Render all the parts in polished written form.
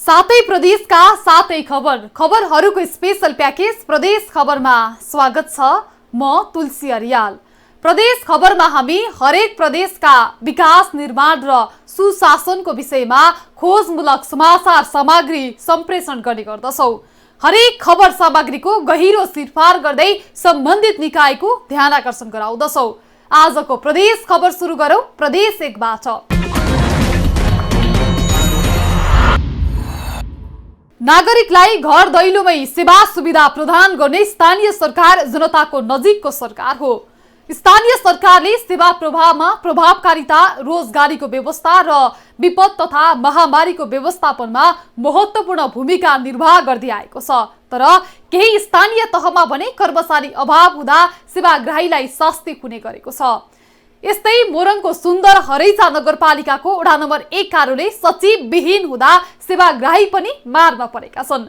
सातै प्रदेशका सातै खबरहरूको स्पेशल प्याकेज प्रदेश खबरमा स्वागत छ। म तुलसी अरियाल। प्रदेश खबरमा हामी हरेक प्रदेशका विकास, निर्माण र सुशासनको विषयमा खोजमूलक समाचार सामग्री सम्प्रेषण गर्ने गर्दछौँ। हरेक खबर सामग्रीको गहिरो सिरफार गर्दै सम्बन्धित निकायको ध्यानआकर्षण गराउँदछौँ। आजको प्रदेश खबर सुरु गरौँ प्रदेश 1 बाट। नागरिकलाई घर दैलोमै सेवा सुविधा प्रदान गर्ने स्थानीय सरकार जनताको नजिकको सरकार हो। स्थानीय सरकारले सेवा प्रवाहमा प्रभावकारिता, रोजगारीको व्यवस्था र विपद तथा महामारीको व्यवस्थापनमा महत्त्वपूर्ण भूमिका निर्वाह गर्दै आएको छ। तर केही स्थानीय तहमा भने कर्मचारी अभाव हुँदा सेवाग्राहीलाई शास्ति हुने गरेको छ। यस्तै मोरङको सुन्दर हरैचा नगरपालिकाको वडा नम्बर 1 कार्यालय सचिव विहीन हुँदा सेवाग्राही पनि मारमा परेका छन्।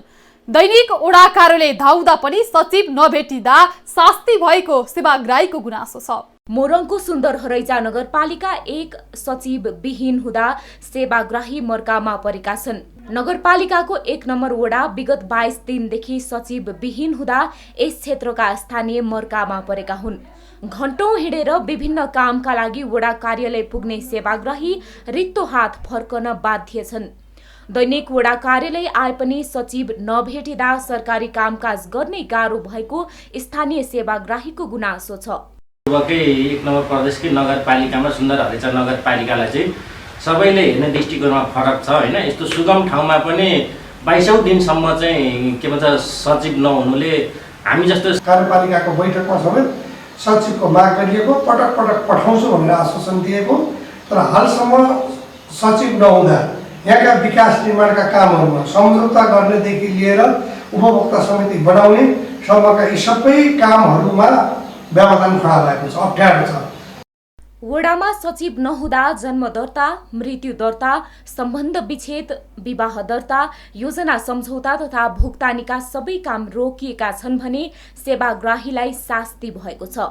दैनिक वडा कार्यालय धाउँदा पनि सचिव नभेटिँदा शास्ति भएको सेवाग्राहीको गुनासो छ। मोरङको सुन्दर हरैचा नगरपालिका 1 सचिव विहीन हुँदा सेवाग्राही मर्कामा परेका छन्। नगरपालिकाको 1 नम्बर वडा विगत 22 दिनदेखि सचिव विहीन हुँदा यस क्षेत्रका स्थानीय मर्कामा परेका हुन्। घण्टौं हिँडेर विभिन्न कामका लागि वडा कार्यालय पुग्ने सेवाग्राही रित्तो हात फर्कन बाध्य छन्। दैनिक वडा कार्यालय आए पनि सचिव नभेटिँदा सरकारी कामकाज गर्ने गाह्रो भएको स्थानीय सेवाग्राहीको गुनासो छ। पूर्वकै 1 नम्बर प्रदेशकै नगरपालिकामा सुन्दर हरैचा नगरपालिकालाई चाहिँ सबैले हेर्ने दृष्टिकोणमा फरक छ हैन। यस्तो सुगम ठाउँमा पनि 22औं दिनसम्म चाहिँ के भन्छ सचिव नहुनुले हामी जस्तो कार्यपालिकाको बैठकमा समेत सचिवको माग गरिएको, पटक पटक पठाउँछु भनेर आश्वासन दिएको, तर हालसम्म सचिव नहुँदा यहाँका विकास निर्माणका कामहरूमा सम्झौता गर्नेदेखि लिएर उपभोक्ता समिति बनाउने सम्मका यी सबै कामहरूमा व्यवधान खडा भएको छ, अप्ठ्यारो छ। वडामा सचिव नहुँदा जन्म दर्ता, मृत्यु दर्ता, सम्बन्ध विच्छेद, विवाह दर्ता, योजना सम्झौता तथा भुक्तानीका सबै काम रोकिएका छन् भने सेवाग्राहीलाई शास्ति भएको छ।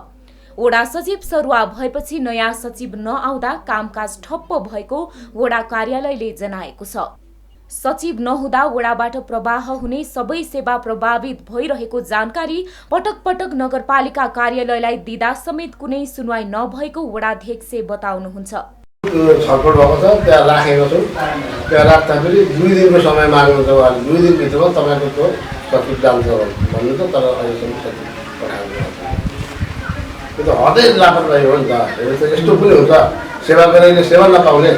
वडा सचिव सरुवा भएपछि नयाँ सचिव नआउँदा कामकाज ठप्प भएको वडा कार्यालयले जनाएको छ। सचिव नहुँदा वडाबाट प्रवाह हुने सबै सेवा प्रभावित भइरहेको जानकारी पटक पटक नगरपालिका कार्यालयलाई दिँदा समेत कुनै सुनवाई नभएको वडाध्यक्ष बताउनुहुन्छ। छलफल भएको छ, त्यहाँ राखेको छु। त्यहाँ राख्दा फेरि 2 दिनको समय माग्नु छ। उहाँले 2 दिनभित्रमा तपाईँको त्यो सचिव जान्छ भन्नु त, तर अहिलेसम्म सचिव पठाउनु त्यो त हदै लापरवाही हो नि त। यस्तो पनि हुन्छ सेवाग्राहीले सेवा नपाउने,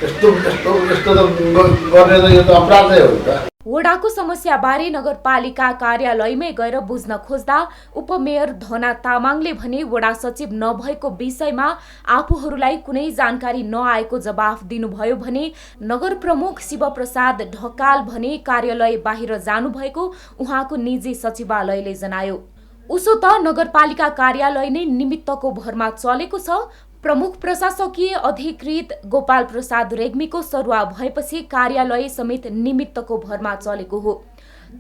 यस्तो त गर्ने त यो त अपराधै हो नि त। वडाको समस्याबारे नगरपालिका कार्यालयमै गएर बुझ्न खोज्दा उपमेयर धना तामाङले भने वडा सचिव नभएको विषयमा आफूहरूलाई कुनै जानकारी नआएको जवाफ दिनुभयो भने नगर प्रमुख शिवप्रसाद ढकाल भने कार्यालय बाहिर जानुभएको उहाँको निजी सचिवालयले जनायो। उसो त नगरपालिका कार्यालय नै निमित्तको भरमा चलेको छ। प्रमुख प्रशासकीय अधिकृत गोपाल प्रसाद रेग्मीको सरुवा भएपछि कार्यालय समेत निमित्तको भरमा चलेको हो।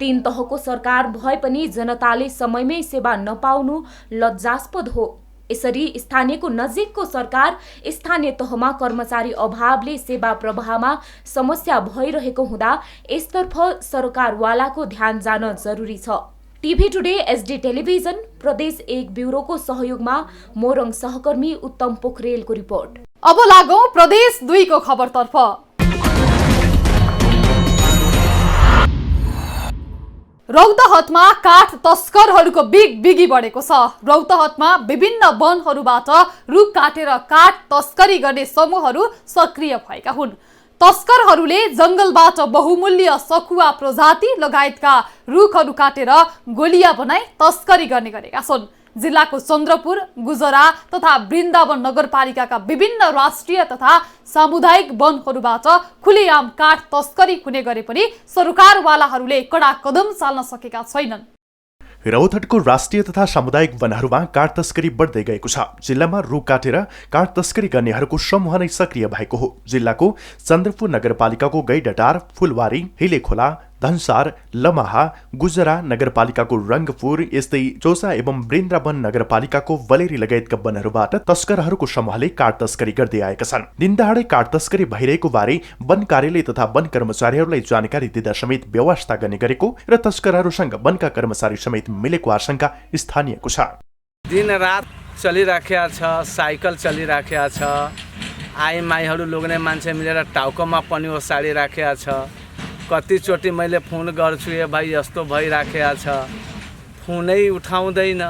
3 तहको सरकार भए पनि जनताले समयमै सेवा नपाउनु लज्जास्पद हो। यसरी स्थानीयको नजिकको सरकार स्थानीय तहमा कर्मचारी अभावले सेवा प्रवाहमा समस्या भइरहेको हुँदा यसतर्फ सरकारवालाको ध्यान जान जरुरी छ। टिभी टुडे, एसडी टेलिभिजन, प्रदेश 1 ब्युरोको सहयोगमा मोरङ सहकर्मी उत्तम पोखरेलको रिपोर्ट। अब लागौं प्रदेश 2 को खबरतर्फ। रौतहटमा काठ तस्करहरूको बिगी बढेको छ। रौतहटमा विभिन्न वनहरूबाट रुख काटेर काठ तस्करी गर्ने समूहहरू सक्रिय भएका हुन्। तस्करहरूले जंगलबाट बहुमूल्य सखुवा प्रजाति लगायतका रुखहरू काटेर गोलिया बनाई तस्करी गर्ने गरेका छन्। जिल्लाको चन्द्रपुर, गुजरा तथा वृन्दावन नगरपालिकाका विभिन्न राष्ट्रिय तथा सामुदायिक वनहरूबाट खुलेआम काठ तस्करी हुने गरे पनि सरकारवालाहरूले कडा कदम चाल्न सकेका छैनन्। रौतहटको राष्ट्रिय तथा सामुदायिक वनहरूमा काठ तस्करी बढ्दै गएको छ। जिल्लामा रुख काटेर काठ तस्करी गर्नेहरूको समूह नै सक्रिय भएको हो। जिल्लाको चन्द्रपुर नगरपालिकाको गैडटार, फुलवारी, हिलेखोला, धनसार, लमाहा, गुजरा नगरपालिकाको रङ्गपुर, यस्तै चौसा एवं वृन्दावन नगरपालिकाको वलेरी लगायतका वनहरूबाट तस्करहरूको समूहले काठ तस्करी गर्दै आएका छन्। दिनदहाडै काठ तस्करी भइरहेको बारे वन कार्यालय तथा वन कर्मचारीहरूलाई जानकारी दिँदा समेत व्यवस्था गर्ने गरेको र तस्करहरूसँग वनका कर्मचारी समेत मिलेको आशंका स्थानीयको छ। दिन रात चलिराखेको छ, साइकल चलिराखेको छ, आई माईहरू लोग्ने मान्छे मिलेर टाउकोमा पनि ओसाडिराखेको छ। कतिचोटि मैले फोन गर्छु, ए भाइ यस्तो भइराखेको छ, फोनै उठाउँदैन।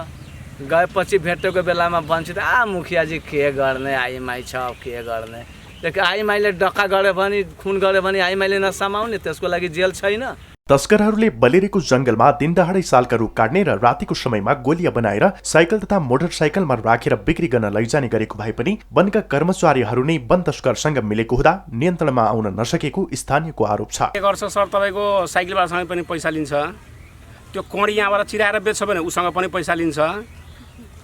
गएपछि भेटेको बेलामा भन्छ मुखियाजी के गर्ने, आई माई छ के गर्ने। लेकिन आई माईले डक्का गऱ्यो भने, खुन गऱ्यो भने आई माईले नसमाउने, त्यसको लागि जेल छैन। तस्करहरूले बलेरीको जंगलमा दिनदहाडै सालका रुख काट्ने र रातिको समयमा गोलिया बनाएर साइकल तथा मोटरसाइकलमा राखेर बिक्री गर्न लैजाने गरेको भए पनि वनका कर्मचारीहरू नै वन तस्करसँग मिलेको हुँदा नियन्त्रणमा आउन नसकेको स्थानीयको आरोप छ। के गर्छ सर, तपाईँको साइकलबाट सँगै पनि पैसा लिन्छ, त्यो कडी यहाँबाट चिराएर बेच्छ भने उसँग पनि पैसा लिन्छ।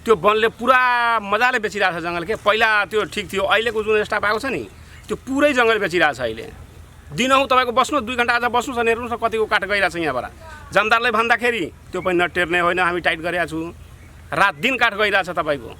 त्यो वनले पुरा मजाले बेचिरहेको छ जङ्गल। के पहिला त्यो ठिक थियो, अहिलेको जुन स्टाफ आएको छ नि त्यो पुरै जङ्गल बेचिरहेको छ। अहिले दिनहुँ तपाईँको बस्नु 2 घन्टा आज बस्नु छ, हेर्नुहोस् न कतिको काठ गइरहेको छ यहाँबाट। जमदारलाई भन्दाखेरि त्यो पनि नटेर्ने होइन, हामी टाइट गरेका छु। रात दिन काठ गइरहेछ, तपाईँको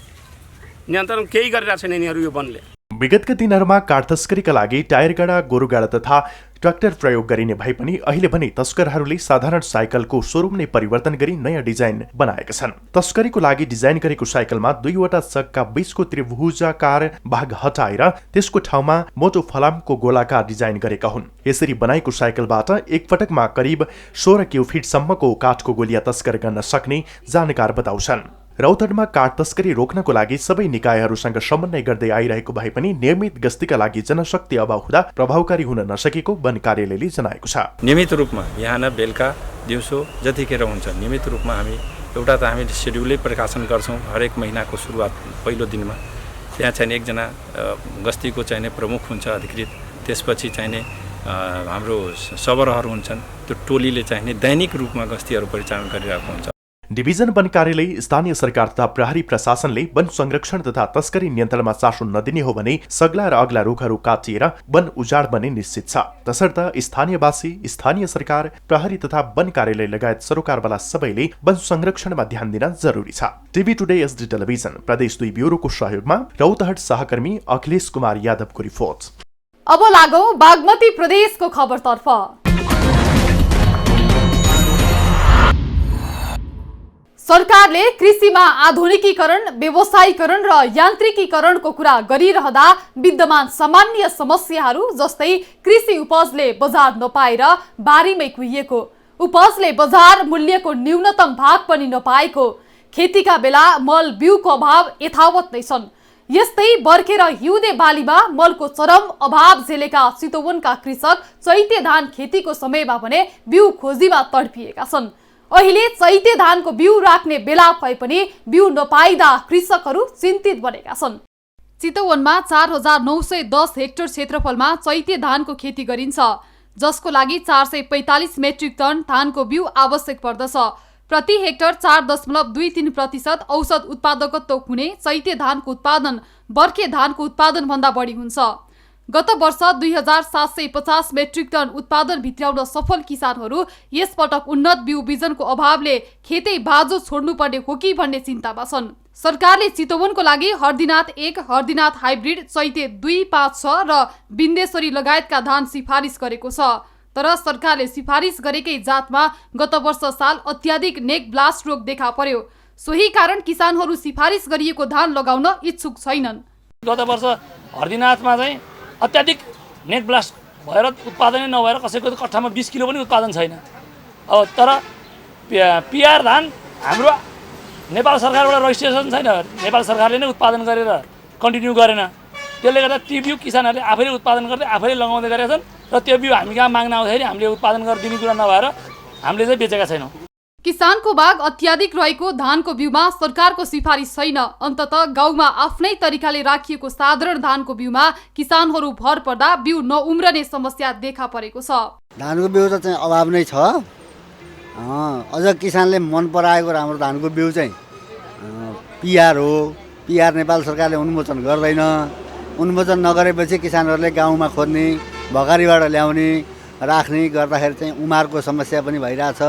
नियन्त्रण केही गरिरहेको छैन यिनीहरू यो वनले। विगतका दिनहरूमा काठ तस्करीका लागि टायर गाडा, गोरु गाडा तथा ट्र्याक्टर प्रयोग गरिने भए पनि अहिले भने तस्करहरूले साधारण साइकलको सोरुम नै परिवर्तन गरी नयाँ डिजाइन बनाएका छन्। तस्करीको लागि डिजाइन गरेको साइकलमा 2वटा चक्का बीचको त्रिभुजाकार भाग हटाएर त्यसको ठाउँमा मोटो फलामको गोलाकार डिजाइन गरेका हुन्। यसरी बनाएको साइकलबाट एक पटकमा करिब 16 क्युफिटसम्मको काठको गोलिया तस्कर गर्न सक्ने जानकार बताउँछन्। रौतहटमा काठ तस्करी रोक्नको लागि सबै निकायहरूसँग समन्वय गर्दै आइरहेको भए पनि नियमित गस्तीका लागि जनशक्ति अभाव हुँदा प्रभावकारी हुन नसकेको वन कार्यालयले जनाएको छ। नियमित रूपमा बिहान बेलुका दिउँसो जतिखेर हुन्छ नियमित रूपमा हामी एउटा त हामी सेड्युलै प्रकाशन गर्छौँ। हरेक महिनाको सुरुवात पहिलो दिनमा त्यहाँ चाहिँ एकजना गस्तीको चाहिने प्रमुख हुन्छ अधिकृत, त्यसपछि चाहिने हाम्रो सबरहरू हुन्छन्, त्यो टोलीले चाहिने दैनिक रूपमा गस्तीहरू परिचालन गरिरहेको हुन्छ। डिभिजन वन कार्यालय, स्थानीय सरकार तथा प्रहरी प्रशासनले वन संरक्षण तथा तस्करी नियन्त्रणमा चासो नदिने हो भने सग्ला र अग्ला रुखहरू काटिएर वन उजाड बन्ने निश्चित छ। तसर्थ स्थानीयवासी, स्थानीय सरकार, प्रहरी तथा वन कार्यालय लगायत सरोकारवाला सबैले वन संरक्षणमा ध्यान दिन जरुरी छ। टिभी टुडे एसडी टेलिभिजन प्रदेश 2 ब्युरोको सहयोगमा रौतहट सहकर्मी अखिलेश कुमार यादवको रिपोर्ट। अब लागौं बागमती प्रदेशको खबरतर्फ। सरकारले कृषिमा आधुनिकीकरण, व्यवसायीकरण र यान्त्रिकीकरणको कुरा गरिरहँदा विद्यमान सामान्य समस्याहरू जस्तै कृषि उपजले बजार नपाएर बारीमै कुहिएको, उपजले बजार मूल्यको न्यूनतम भाग पनि नपाएको, खेतीका बेला मल बिउको अभाव यथावत नै छन्। यस्तै बर्खेर हिउँदे बालीमा मलको चरम अभाव झेलेका चितवनका कृषक चैते धान खेतीको समयमा भने बिउ खोजीमा तडपिएका छन्। अहिले चैते धानको बिउ राख्ने बेला भए पनि बिउ नपाइदा कृषकहरू चिन्तित बनेका छन्। चितवनमा 4910 हेक्टर क्षेत्रफलमा चैते धानको खेती गरिन्छ, जसको लागि 445 मेट्रिक टन धानको बिउ आवश्यक पर्दछ। प्रति हेक्टर 4.23% औसत उत्पादकत्व हुने चैते धानको उत्पादन बर्खे धानको उत्पादन भन्दा बढी हुन्छ। गत वर्ष 2750 मेट्रिक टन उत्पादन भित्राउन सफल किसानहरू यसपटक उन्नत बिउ बिजनको अभावले खेतै बाजो छोड्नुपर्ने हो कि भन्ने चिन्तामा छन्। सरकारले चितवनको लागि हर्दीनाथ 1, हर्दीनाथ हाइब्रिड, चैते 2, 5, 6 र बिन्देश्वरी लगायतका धान सिफारिस गरेको छ। तर सरकारले सिफारिस गरेकै जातमा गत वर्ष साल अत्याधिक नेक ब्लास्ट रोग देखा पर्यो। सोही कारण किसानहरू सिफारिस गरिएको धान लगाउन इच्छुक छैनन्। गत वर्ष हर्दीनाथमा चाहिँ अत्याधिक नेट ब्लास्ट भएर उत्पादनै नभएर कसैको कट्ठामा 20 किलो पनि उत्पादन छैन। अब तर पिआर धान हाम्रो नेपाल सरकारबाट रजिस्ट्रेसन छैन, नेपाल सरकारले नै उत्पादन गरेर कन्टिन्यू गरेन। त्यसले गर्दा ती बिउ किसानहरूले आफैले उत्पादन गर्दै आफैले लगाउँदै गरेका छन् र त्यो बिउ हामी कहाँ माग्न आउँदाखेरि हामीले उत्पादन गरेर दिने कुरा नभएर हामीले चाहिँ बेचेका छैनौँ। किसानको भाग अत्याधिक रहेको धानको बिउमा सरकारको सिफारिस छैन। अन्ततः गाउँमा आफ्नै तरिकाले राखिएको साधारण धानको बिउमा किसानहरू भर पर्दा बिउ नउम्रने समस्या देखा परेको छ। धानको बिउ त चाहिँ अभाव नै छ। अझ किसानले मन पराएको राम्रो धानको बिउ चाहिँ पिआर हो। पिआर नेपाल सरकारले अनुमोदन गर्दैन। अनुमोदन नगरेपछि किसानहरूले गाउँमा खोज्ने, भकारीबाट ल्याउने राख्ने गर्दाखेरि चाहिँ उमारको समस्या पनि भइरहेछ,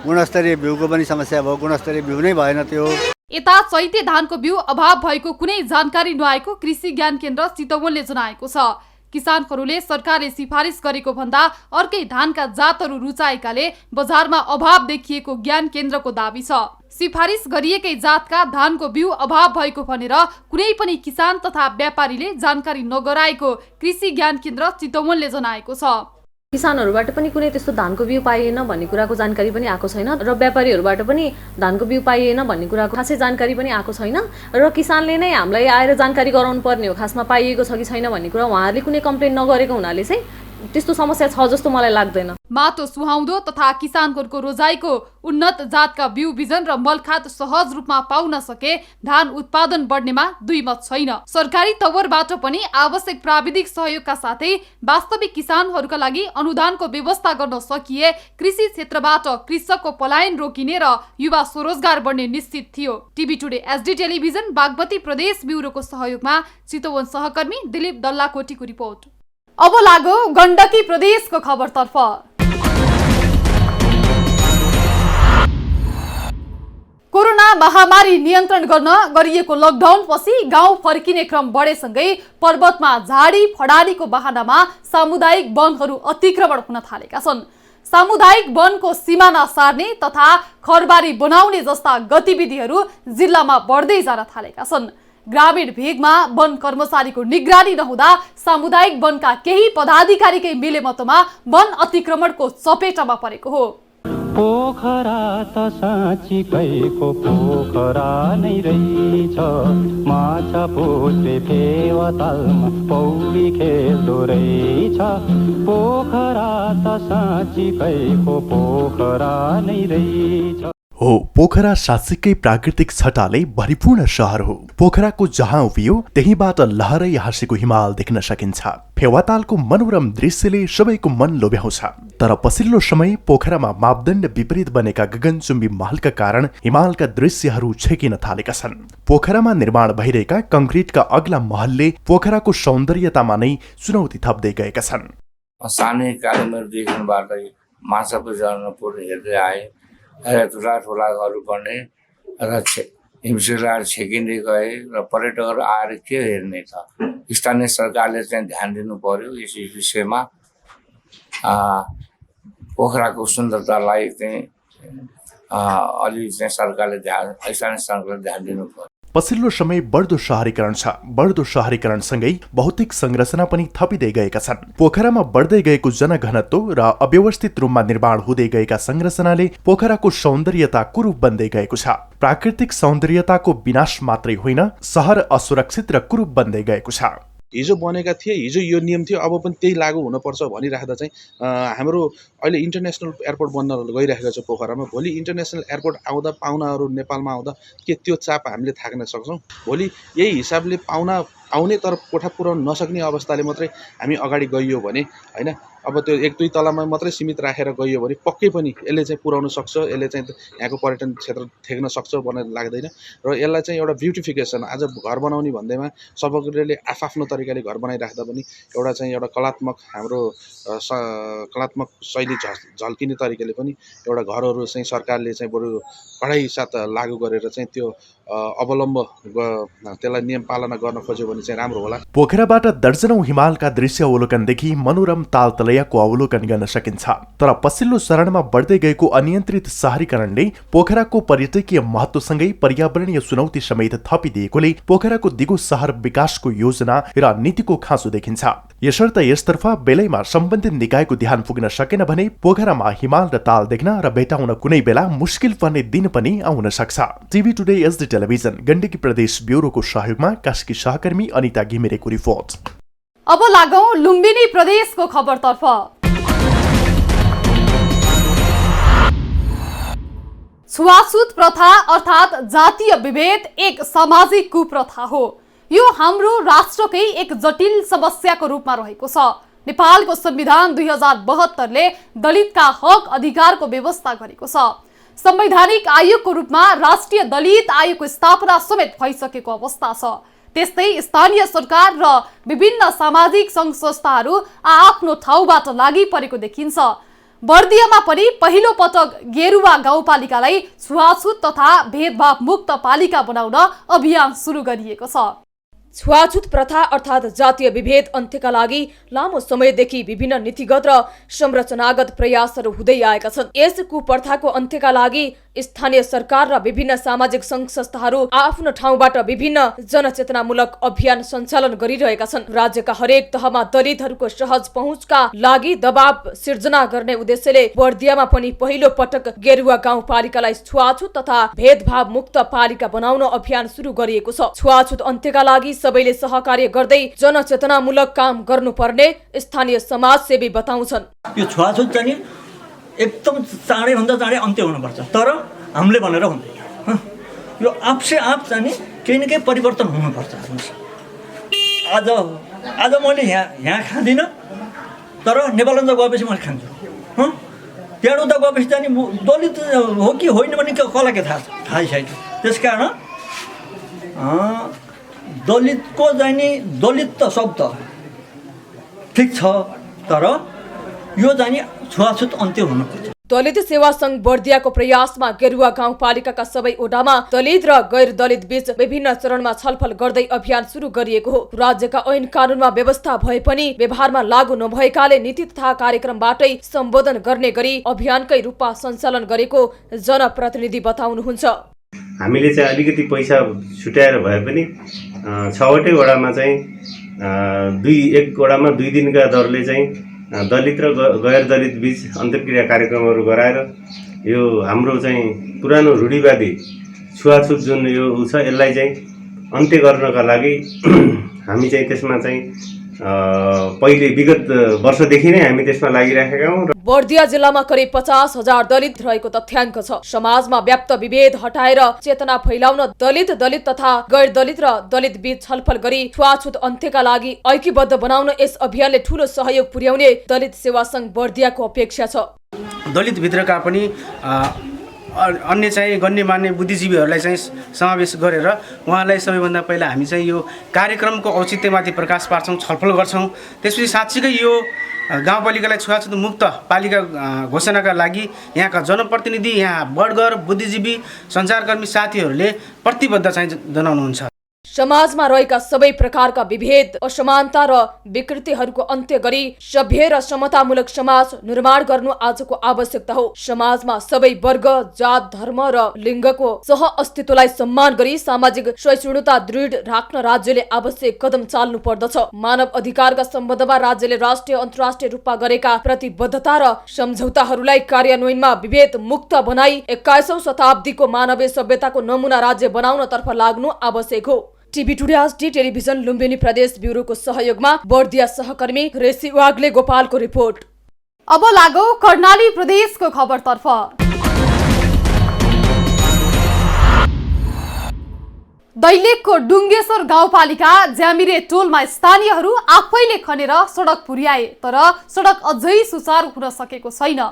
गुणस्तरीय बिउको पनि समस्या भयो, गुणस्तरीय बिउ नै भएन त्यो। यता चैते धानको बिउ अभाव भएको कुनै जानकारी नआएको कृषि ज्ञान केन्द्र चितवनले जनाएको छ। किसानहरूले सरकारले सिफारिस गरेको भन्दा अर्कै धानका जातहरू रुचाएकाले बजारमा अभाव देखिएको ज्ञान केन्द्रको दाबी छ। सिफारिस गरिएकै जातका धानको बिउ अभाव भएको भनेर कुनै पनि किसान तथा व्यापारीले जानकारी नगराएको कृषि ज्ञान केन्द्र चितवनले जनाएको छ। किसानहरूबाट पनि कुनै त्यस्तो धानको बिउ पाइएन भन्ने कुराको जानकारी पनि आएको छैन र व्यापारीहरूबाट पनि धानको बिउ पाइएन भन्ने कुराको खासै जानकारी पनि आएको छैन र किसानले नै हामीलाई आएर जानकारी गराउनु पर्ने हो खासमा पाइएको छ कि छैन भन्ने कुरा उहाँहरूले कुनै कम्प्लेन नगरेको हुनाले चाहिँ त्यस्तो समस्या छ जस्तो मलाई लाग्दैन। माटो सुहाउँदो तथा किसानहरूको रोजाइको उन्नत जातका बिउ बिजन र मलखात सहज रूपमा पाउन सके धान उत्पादन बढ्नेमा दुई मत छैन। सरकारी तवरबाट पनि आवश्यक प्राविधिक सहयोगका साथै वास्तविक किसानहरूका लागि अनुदानको व्यवस्था गर्न सकिए कृषि क्षेत्रबाट कृषकको पलायन रोकिने र युवा स्वरोजगार बढ्ने निश्चित थियो। TV today SD television Bagmati प्रदेश ब्युरोको सहयोगमा चितवन सहकर्मी दिलीप दल्लाकोटीको रिपोर्ट। अब लागो गण्डकी प्रदेशको खबरतर्फ। कोरोना महामारी नियन्त्रण गर्न गरिएको लकडाउन पछि गाउँ फर्किने क्रम बढेसँगै पर्वतमा झाडी फडारीको बहानामा सामुदायिक वनहरू अतिक्रमण हुन थालेका छन्। सामुदायिक वनको सिमाना सार्ने तथा खरबारी बनाउने जस्ता गतिविधिहरू जिल्लामा बढ्दै जान थालेका छन्। ग्रामीण भेगमा वन कर्मचारीको निगरानी नहुँदा सामुदायिक वनका केही पदाधिकारीकै मिलेमतोमा वन अतिक्रमणको चपेटामा परेको हो। पोखरा त साँच्चीकैको पोखरा नै रहेछ, माछा पुछ्रे फेवातालमा पौडी खेल्दो रहेछ। पोखरा त साँच्चीकैको पोखरा नै रहेछ। हो, पोखरा साँच्चीकै प्राकृतिक छटाले भरिपूर्ण सहर हो। पोखराको जहाँ उभियो त्यहीबाट लहरै हाँसेको हिमाल देख्न सकिन्छ। फेवातालको मनोरम दृश्यले सबैको मन लोभ्याउँछ। तर पछिल्लो समय पोखरामा मापदण्ड विपरीत बनेका गगनचुम्बी महलका कारण हिमालका दृश्यहरू छेकिन थालेका छन्। पोखरामा निर्माण भइरहेका कंक्रिटका अग्ला महलले पोखराको सौन्दर्यतामा नै चुनौती थप्दै गएका छन्। सानै कालेमा देखिनबाट माछा पुजाउन पुरै हेर्दै आए र ठुला ठुला घर बन्ने र हिमशिलाहरू छेकिँदै गए र पर्यटकहरू आएर के हेर्ने त। स्थानीय सरकारले चाहिँ ध्यान दिनु पर्यो यस विषयमा। पोखराको सुन्दरतालाई चाहिँ अलि चाहिँ सरकारले स्थानीय सरकारले ध्यान दिनु पर्यो। पछिल्लो समय बढ्दो शहरीकरण छ। बढ्दो शहरीकरणसँगै भौतिक संरचना पनि थपिँदै गएका छन्। पोखरामा बढ्दै गएको जनघनत्व र अव्यवस्थित रूपमा निर्माण हुँदै गएका संरचनाले पोखराको सौन्दर्यता कुरूप बन्दै गएको छ। प्राकृतिक सौन्दर्यताको विनाश मात्रै होइन, सहर असुरक्षित र कुरूप बन्दै गएको छ। हिजो बनेका थिए, हिजो यो नियम थियो, अब पनि त्यही लागू हुनुपर्छ भनिराख्दा चाहिँ हाम्रो अहिले इन्टरनेसनल एयरपोर्ट बन्न गइरहेको छ पोखरामा। भोलि इन्टरनेसनल एयरपोर्ट आउँदा पाहुनाहरू नेपालमा आउँदा के त्यो चाप हामीले थाक्न सक्छौँ? भोलि यही हिसाबले पाहुना आउने तर कोठा पुर्याउन नसक्ने अवस्थाले मात्रै हामी अगाडि गइयो भने होइन, अब त्यो एक दुई तलामा मात्रै सीमित राखेर गइयो भने पक्कै पनि यसले चाहिँ पुर्याउन सक्छ, यसले चाहिँ यहाँको पर्यटन क्षेत्र थेक्न सक्छ भन्ने लाग्दैन। र यसलाई चाहिँ एउटा ब्युटिफिकेसन, आज घर बनाउने भन्दैमा सबैले आफ्नो तरिकाले घर बनाइराख्दा पनि एउटा चाहिँ एउटा कलात्मक हाम्रो कलात्मक शैली झल्किने तरिकाले पनि एउटा घरहरू चाहिँ सरकारले चाहिँ बरु कडाइ साथ लागू गरेर चाहिँ त्यो अवलम्ब त्यसलाई नियम पालना गर्न खोज्यो भने चाहिँ राम्रो होला। पोखराबाट दर्जनौं हिमालका दृश्य अवलोकनदेखि मनोरम तालतलैयाको अवलोकन गर्न सकिन्छ। तर पछिल्लो चरणमा बढ्दै गएको अनियन्त्रित शहरीकरणले पोखराको पर्यटकीय महत्वसँगै पर्यावरणीय चुनौती समेत थपिदिएकोले पोखराको दिगो शहर विकासको योजना र नीतिको खाँचो देखिन्छ। यसर्थ यसतर्फ बेलैमा सम्बन्धित निकायको ध्यान पुग्न सकेन भने पोखरामा हिमाल र ताल देख्न र भेटाउन कुनै बेला मुस्किल पर्ने दिन पनि आउन सक्छ। TV today SD television Gandaki प्रदेश ब्युरोको सहयोगमा कास्की सहकर्मी अनिता घिमिरेको रिपोर्ट। अब लागौं लुम्बिनी प्रदेशको खबरतर्फ। छुवाछुत प्रथा अर्थात् जातीय विभेद एक सामाजिक कुप्रथा हो। यो हाम्रो राष्ट्रकै एक जटिल समस्याको रूपमा रहेको छ। नेपालको संविधान 2072ले दलितका हक अधिकारको व्यवस्था गरेको छ। संवैधानिक आयोगको रूपमा राष्ट्रिय दलित आयोगको स्थापना समेत भइसकेको अवस्था छ। त्यस्तै स्थानीय सरकार र विभिन्न सामाजिक सङ्घ संस्थाहरू आफ्नो ठाउँबाट लागि परेको देखिन्छ। बर्दियामा पनि पहिलो पटक गेरुवा गाउँपालिकालाई छुवाछुत तथा भेदभाव मुक्त पालिका बनाउन अभियान सुरु गरिएको छ। छुवाछुत प्रथा अर्थात् जातीय विभेद अन्त्यका लागि लामो समयदेखि विभिन्न नीतिगत र संरचनागत प्रयासहरू हुँदै आएका छन्। यस कुप्रथाको अन्त्यका लागि स्थानीय सरकार र विभिन्न सामाजिक सङ्घ संस्थाहरू आफ्नो ठाउँबाट विभिन्न जनचेतनामूलक अभियान सञ्चालन गरिरहेका छन्। राज्यका हरेक तहमा दलितहरूको सहज पहुँचका लागि दबाव सिर्जना गर्ने उद्देश्यले बर्दियामा पनि पहिलो पटक गेरुवा गाउँपालिकालाई छुवाछुत तथा भेदभाव मुक्त पालिका बनाउन अभियान सुरु गरिएको छ। छुवाछुत अन्त्यका लागि सबैले सहकार्य गर्दै जनचेतनामूलक काम गर्नुपर्ने स्थानीय समाजसेवी बताउँछन्। यो छुवाछुत चाहिँ एकदम चाँडै भन्दा चाँडै अन्त्य हुनुपर्छ, तर हामीले भनेर हुँदैन। यो आपसे आप चाहिँ केही न केही परिवर्तन हुनुपर्छ। आज मैले यहाँ खाँदिनँ, तर नेपालगञ्ज गएपछि मैले खान्छु। त्यहाँ उता गएपछि चाहिँ दलित हो कि होइन भने कसलाई के थाहा छ, थाहै छैन। त्यस कारण दलितको चाहिँ नि दलित त शब्द ठिक छ, तर यो चाहिँ छुवाछुत अन्त्य हुनुपर्छ। दलित सेवा संघ बर्दियाको प्रयासमा गेरुवा गाउँपालिकाका सबै ओडामा दलित र गैर दलित बीच विभिन्न चरणमा छलफल गर्दै अभियान सुरु गरिएको हो। राज्यका ऐन कानूनमा व्यवस्था भए पनि व्यवहारमा लागू नभएकाले नीति तथा कार्यक्रमबाटै सम्बोधन गर्ने गरी अभियानकै रूपमा सञ्चालन गरेको जनप्रतिनिधि बताउनुहुन्छ। हामीले चाहिँ अलिकति पैसा छुट्याएर भए पनि 6वटै वडामा चाहिँ एक वडामा 2 दिनका दरले चाहिँ दलित र गैर दलित बीच अन्तर्क्रिया कार्यक्रमहरू गराएर यो हाम्रो चाहिँ पुरानो रूढिवादी छुवाछुत जुन यो छ यसलाई चाहिँ अन्त्य गर्नका लागि हामी चाहिँ त्यसमा चाहिँ पहिले विगत वर्षदेखि नै हामी त्यसमा लागिराखेका हौं। बर्दिया जिल्लामा करिब 50,000 दलित रहेको तथ्याङ्क छ। समाजमा व्याप्त विभेद हटाएर चेतना फैलाउन दलित तथा गैर दलित र दलित बीच छलफल गरी छुवाछुत अन्त्यका लागि ऐक्यबद्ध बनाउन यस अभियानले ठूलो सहयोग पुर्याउने दलित सेवा संघ बर्दियाको अपेक्षा छ। दलित भित्रका पनि अन्य चाहिँ गण्यमान्य बुद्धिजीवीहरूलाई चाहिँ समावेश गरेर उहाँलाई सबैभन्दा पहिला हामी चाहिँ यो कार्यक्रमको औचित्यमाथि प्रकाश पार्छौँ, छलफल गर्छौँ। त्यसपछि साँच्चीकै यो गाउँपालिकालाई छुवाछुत मुक्त पालिका घोषणाका लागि यहाँका जनप्रतिनिधि, यहाँ वर्गर, बुद्धिजीवी, सञ्चारकर्मी साथीहरूले प्रतिबद्ध चाहिँ जनाउनुहुन्छ। समाजमा रहेका सबै प्रकारका विभेद, असमानता र विकृतिहरूको अन्त्य गरी सभ्य र समतामूलक समाज निर्माण गर्नु आजको आवश्यकता हो। समाजमा सबै वर्ग, जात, धर्म र लिङ्गको सह अस्तित्वलाई सम्मान गरी सामाजिक सहिष्णुता दृढ राख्न राज्यले आवश्यक कदम चाल्नु पर्दछ। मानव अधिकारका सम्बन्धमा राज्यले राष्ट्रिय अन्तर्राष्ट्रिय रूपमा गरेका प्रतिबद्धता र सम्झौताहरूलाई कार्यान्वयनमा विभेद मुक्त बनाई 21औं शताब्दीको मानवीय सभ्यताको नमुना राज्य बनाउनतर्फ लाग्नु आवश्यक हो। TV today HD television Lumbini प्रदेश ब्युरोको सहयोगमा बर्दिया सहकर्मी रेसी वाग्ले गोपालको रिपोर्ट। अब लागौ कर्णाली प्रदेशको खबरतर्फ। दैलेखको डुङ्गेश्वर गाउँपालिका ज्यामिरे टोलमा स्थानीयहरू आफैले खनेर सडक पुर्याए, तर सडक अझै सुचारू हुन सकेको छैन।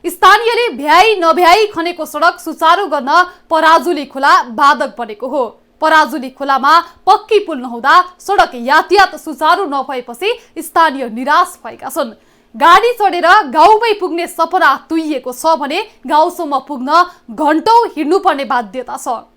स्थानीयले भ्याई नभ्याई खनेको सडक सुचारू गर्न पराजुली खोला बाधक बनेको हो। पराजुली खोलामा पक्की पुल नहुँदा सडक यातायात सुचारू नभएपछि स्थानीय निराश भएका छन्। गाडी चढेर गाउँमै पुग्ने सपना तुइएको छ भने गाउँसम्म पुग्न घण्टौं हिँड्नुपर्ने बाध्यता छ।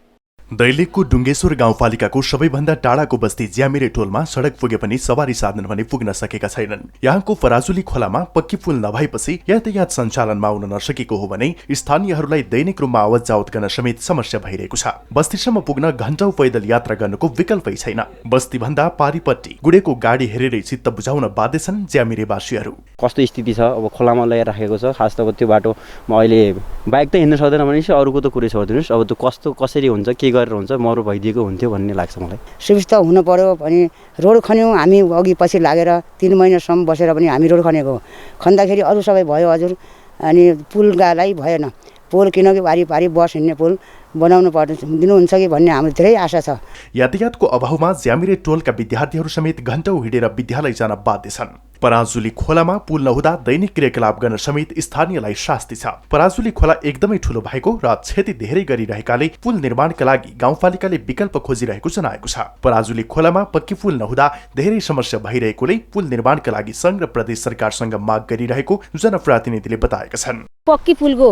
दैलेखको डुङ्गेश्वर गाउँपालिकाको सबैभन्दा टाढाको बस्ती ज्यामिरे टोलमा सडक पुगे पनि सवारी साधन भने पुग्न सकेका छैनन्। यहाँको पराजुली खोलामा पक्की पुल नभएपछि यातायात सञ्चालनमा आउन नसकेको हो भने स्थानीयहरूलाई दैनिक रूपमा आवत जावत गर्न समेत समस्या भइरहेको छ। बस्तीसम्म पुग्न घण्टौं पैदल यात्रा गर्नुको विकल्पै छैन। बस्तीभन्दा पारिपट्टि गुडेको गाडी हेरेरै चित्त बुझाउन बाध्य छन् ज्यामिरेवासीहरू। कस्तो स्थिति छ, अब खोलामा ल्याएर राखेको छ। खास त त्यो बाटोमा अहिले बाइक त हिँड्न सक्दैन भनेपछि अरूको त कुरै छोडिदिनुहोस्। अब त्यो कस्तो कसरी हुन्छ, के गरेर हुन्छ, मरु भइदिएको हुन्थ्यो भन्ने लाग्छ मलाई। सुविस्ता हुनु पर्यो भने रोड खन्यौँ हामी, अघि पछि लागेर 3 महिनासम्म बसेर पनि हामी रोड खनेको हो। खन्दाखेरि अरू सबै भयो हजुर, अनि पुललाई भएन। पुल किनकि वारिपारि बस हिँड्ने पुल बनाउनु दिनुहुन्छ कि भन्ने हाम्रो धेरै आशा छ। यातायातको अभावमा ज्यामिरे टोलका विद्यार्थीहरू समेत घण्टौं हिँडेर विद्यालय जान बाध्य छन्। पराजुली खोलामा पुल नहुँदा दैनिक क्रियाकलाप गर्न समेत स्थानीयलाई शास्ति छ। पराजुली खोला एकदमै ठूलो भएको र क्षति धेरै गरिरहेकाले पुल निर्माणका लागि गाउँपालिकाले विकल्प खोजिरहेको जनाएको छ। पराजुली खोलामा पक्की पुल नहुँदा धेरै समस्या भइरहेकोले पुल निर्माणका लागि संघ र प्रदेश सरकारसँग माग गरिरहेको जनप्रतिनिधिले बताएका छन्। पक्की पुलको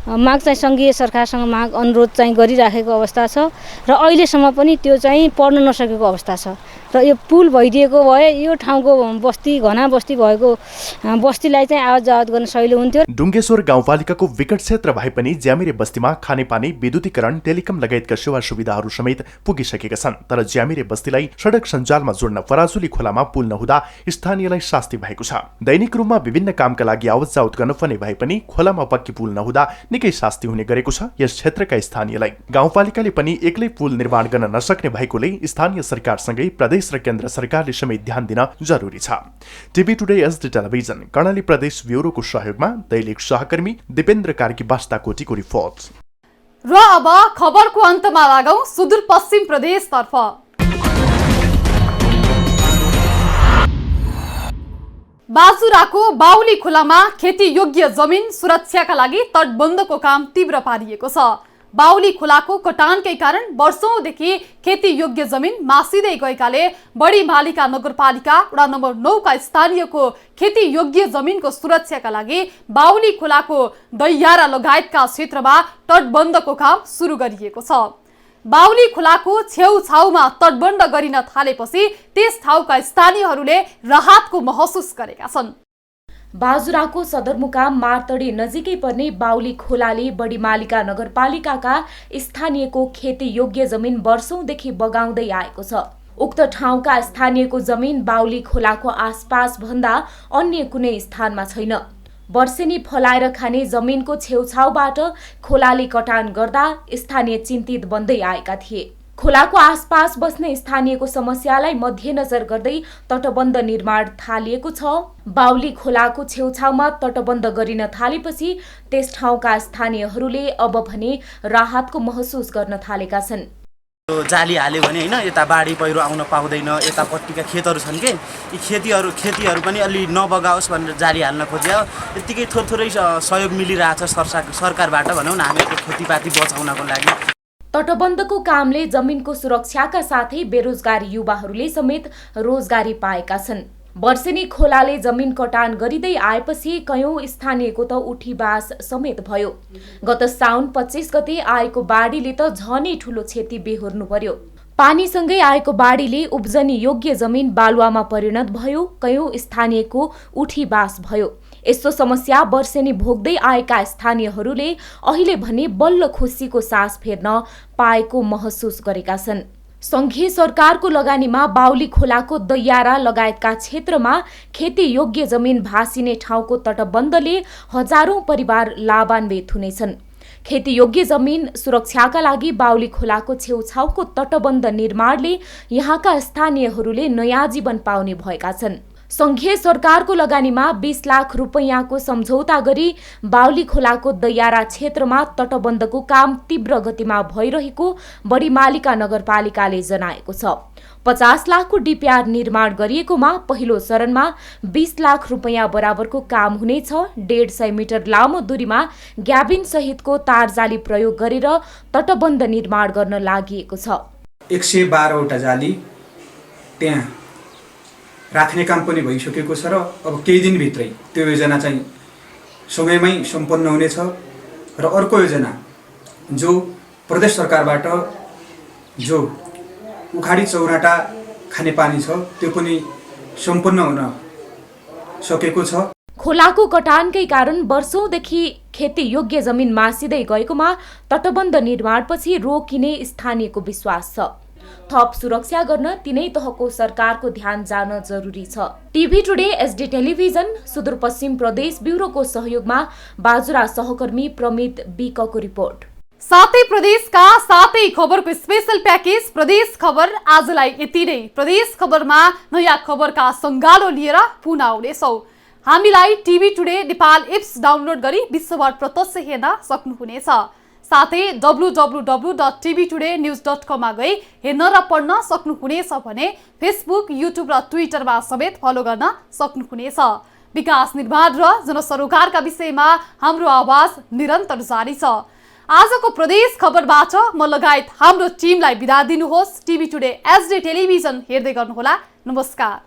माग चाहिँ सङ्घीय सरकारसँग माग अनुरोध चाहिँ गरिराखेको अवस्था छ र अहिलेसम्म पनि त्यो चाहिँ पर्न नसकेको अवस्था छ र यो पुल भइदिएको भए यो ठाउँको बस्ती घना बस्ती भएको बस्तीलाई चाहिँ आवत जावत गर्न सजिलो हुन्थ्यो। डुङ्गेश्वर गाउँपालिकाको विकट क्षेत्र भए पनि ज्यामिरे बस्तीमा खानेपानी, विद्युतीकरण, टेलिकम लगायतका सेवा सुविधाहरू समेत पुगिसकेका छन्। तर ज्यामिरे बस्तीलाई सडक सञ्जालमा जोड्न पराजुली खोलामा पुल नहुँदा स्थानीयलाई शास्ति भएको छ। दैनिक रूपमा विभिन्न कामका लागि आवत जावत गर्नुपर्ने भए पनि खोलामा पक्की पुल नहुँदा निकै शास्ति हुने गरेको छ यस क्षेत्रका स्थानीयलाई। गाउँपालिकाले पनि एक्लै पुल निर्माण गर्न नसक्ने भएकोले स्थानीय सरकारसँगै प्रदेश र केन्द्र सरकारले समेत ध्यान दिन जरुरी छ। TV today SD television Karnali प्रदेश ब्युरोको सहयोगमा दैनिक सहकर्मी दिपेन्द्र कार्की बास्ताकोटीको रिपोर्ट। र अब खबरको अन्तमा लागौं सुदूरपश्चिम प्रदेशतर्फ। बाजुराको बाउली खोलामा खेती योग्य जमिन सुरक्षाका लागि तटबन्धको काम तीव्र पारिएको छ। बाउली खोलाको कटानकै कारण वर्षौंदेखि खेती योग्य जमिन मासिँदै गएकाले बढी मालिका नगरपालिका वडा नम्बर 9 का स्थानीयको खेती योग्य जमिनको सुरक्षाका लागि बाउली खोलाको दैयारा लगायतका क्षेत्रमा तटबन्धको काम सुरु गरिएको छ। बाउली खोलाको छेउछाउमा तटबन्ध गरिन थालेपछि त्यस ठाउँका स्थानीयहरूले राहतको महसुस गरेका छन्। बाजुराको सदरमुकाम मार्तडी नजिकै पर्ने बाउली खोलाले बढी मालिका नगरपालिकाका स्थानीयको खेती योग्य जमिन वर्षौंदेखि बगाउँदै आएको छ। उक्त ठाउँका स्थानीयको जमिन बाउली खोलाको आसपास भन्दा अन्य कुनै स्थानमा छैन। वर्षेनी फलाएर खाने जमिनको छेउछाउबाट खोलाले कटान गर्दा स्थानीय चिन्तित बन्दै आएका थिए। खोलाको आसपास बस्ने स्थानीयको समस्यालाई मध्यनजर गर्दै तटबन्ध निर्माण थालिएको छ। बाउली खोलाको छेउछाउमा तटबन्ध गरिन थालेपछि त्यस ठाउँका स्थानीयहरूले अब भने राहतको महसुस गर्न थालेका छन्। जाली हाल्यो भने हैन यता बाढी पहिरो आउन पाउँदैन, यतापट्टिका खेतहरू छन् के यी खेतीहरू पनि अलि नबगाओस् भनेर जाली हाल्न खोज्यो। यतिकै थोरै सहयोग मिलिरहेछ सरकारबाट भनौँ न हामीहरूको खेतीपाती बचाउनको लागि। तटबन्धको कामले जमिनको सुरक्षाका साथै बेरोजगार युवाहरूले समेत रोजगारी पाएका छन्। वर्षेनी खोलाले जमिन कटान गरिँदै आएपछि कयौं स्थानीयको त उठीबास समेत भयो। गत साउन 25 गते आएको बाढीले त झनै ठूलो क्षति बेहोर्नु पर्यो। पानीसँगै आएको बाढीले उब्जनी योग्य जमिन बालुवामा परिणत भयो। कयौं स्थानीयको उठीबास भयो। यस्तो समस्या वर्षेनी भोग्दै आएका स्थानीयहरूले अहिले भने बल्ल खुसीको सास फेर्न पाएको महसुस गरेका छन्। संघीय सरकारको लगानीमा बाउली खोलाको दैयारा लगायतका क्षेत्रमा खेती योग्य जमिन भासिने ठाउँको तटबन्धले हजारौं परिवार लाभान्वित हुनेछन्। खेती योग्य जमिन सुरक्षाका लागि बाउली खोलाको छेउछाउको तटबन्ध निर्माणले यहाँका स्थानीयहरूले नयाँ जीवन पाउने भएका छन्। संघीय सरकारको लगानीमा 20 लाख रुपैयाँको सम्झौता गरी बाउली खोलाको दैयारा क्षेत्रमा तटबन्धको काम तीव्र गतिमा भइरहेको बढी मालिका नगरपालिकाले जनाएको छ। 50 लाखको डीपीआर निर्माण गरिएकोमा पहिलो चरणमा 20 लाख रुपैयाँ बराबरको काम हुनेछ। 150 मिटर लामो दूरीमा ग्याबिन सहितको तारजाली प्रयोग गरेर तटबन्ध निर्माण गर्न लागि 112वटा जाली त्यहाँ राख्ने काम पनि भइसकेको छ र अब केही दिनभित्रै त्यो योजना चाहिँ समयमै सम्पन्न हुनेछ। र अर्को योजना जो प्रदेश सरकारबाट जो उखाडी चौराटा खानेपानी छ त्यो पनि सम्पन्न हुन सकेको छ। खोलाको कटानकै कारण वर्षौंदेखि खेती योग्य जमिन मासिँदै गएकोमा तटबन्ध निर्माणपछि रोकिने स्थानीयको विश्वास छ। थप सुरक्षा गर्न तिनै तहको सरकारको ध्यान जान जरुरी छ। TV today SD television Sudurpashchim प्रदेश ब्युरोको सहयोगमा बाजुरा सहकर्मी प्रमित बिकको रिपोर्ट। सातै प्रदेशका सातै खबरको स्पेशल प्याकेज प्रदेश खबर आजलाई यति नै। प्रदेश खबरमा नयाँ खबरका सङ्गालो लिएर पुनः आउनेछौँ। हामीलाई TV today Nepal apps download गरी विश्वभर प्रत्यक्ष हेर्न सक्नुहुनेछ। साथै www.tvtoday.news.com मा गई हेर्न र पढ्न सक्नुहुनेछ भने फेसबुक, युट्युब र ट्विटरमा समेत फलो गर्न सक्नुहुनेछ। विकास निर्माण र जनसरोकारका विषयमा हाम्रो आवाज निरन्तर जारी छ। आजको प्रदेश खबरबाट म लगायत हाम्रो टिमलाई बिदा दिनुहोस्। टिभी टुडे एचडी टेलिभिजन हेर्दै गर्नुहोला। नमस्कार।